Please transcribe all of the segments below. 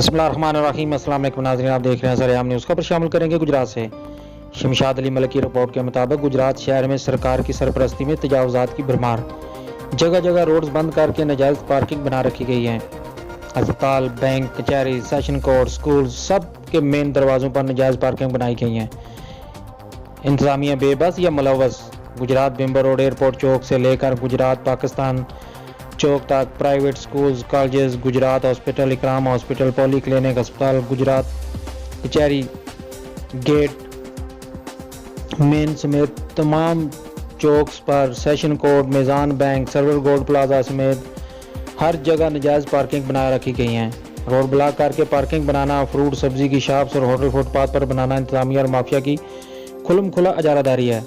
बिस्मिल्लाहिर्रहमानिर्रहीम। अस्सलाम वालेकुम नाज़रीन, आप देख रहे हैं सरेआम न्यूज़। खबर शामिल करेंगे गुजरात से। शमशाद अली मलिक की रिपोर्ट के मुताबिक गुजरात शहर में सरकार की सरपरस्ती में तजावुज़ात की भरमार। जगह जगह रोड्स बंद करके नाजायज़ पार्किंग बना रखी गई है। अस्पताल, बैंक, कचहरी, सेशन कोर्ट, स्कूल सब के मेन दरवाज़ों पर नाजायज़ पार्किंग बनाई गई हैं। इंतज़ामिया बेबस या मुलव्वस। गुजरात बिम्बर रोड एयरपोर्ट चौक से लेकर गुजरात पाकिस्तान चौक तक private schools, colleges, Gujarat hospital, इकराम हॉस्पिटल, पॉली क्लिनिक अस्पताल, गुजरात कचहरी गेट मेन समेत तमाम चौक्स पर, session court, मेज़ान bank, server gold plaza समेत हर जगह नाजायज़ पार्किंग बना रखी गई हैं। रोड ब्लॉक करके पार्किंग बनाना, फ्रूट सब्जी की शॉप्स और होटल फुटपाथ पर बनाना इंतजामिया और माफिया की खुल्म खुला अजारादारी है।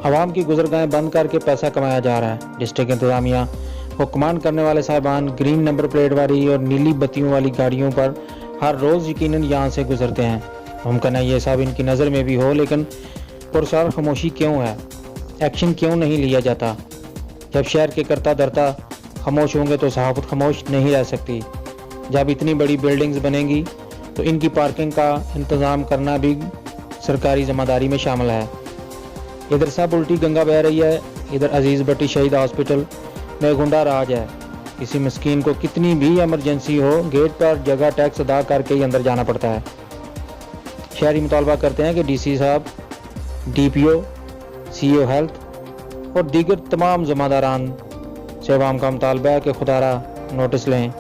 आवाम की गुजरगाहें बंद करके पैसा कमाया जा रहा है। डिस्ट्रिक्ट इंतजामिया को कमांड करने वाले साहिबान ग्रीन नंबर प्लेट वाली और नीली बत्तियों वाली गाड़ियों पर हर रोज़ यकीनन यहाँ से गुजरते हैं। मुमकिन है ये सब इनकी नज़र में भी हो, लेकिन पुरसार खामोशी क्यों है? एक्शन क्यों नहीं लिया जाता? जब शहर के करता धरता खामोश होंगे तो सहाफ़त खामोश नहीं रह सकती। जब इतनी बड़ी बिल्डिंग्स बनेंगी तो इनकी पार्किंग का इंतज़ाम करना भी सरकारी ज़िम्मेदारी में शामिल है। इधर सब उल्टी गंगा बह रही है, इधर अजीज़ भट्टी शहीद हॉस्पिटल में गुंडा राज है। किसी मिस्कीन को कितनी भी इमरजेंसी हो, गेट पर जगह टैक्स अदा करके ही अंदर जाना पड़ता है। शहरी मुतालबा करते हैं कि डीसी साहब, डीपीओ, सीईओ हेल्थ और दीगर तमाम ज़िम्मेदारान से अवाम का मुतालबा है कि खुदारा नोटिस लें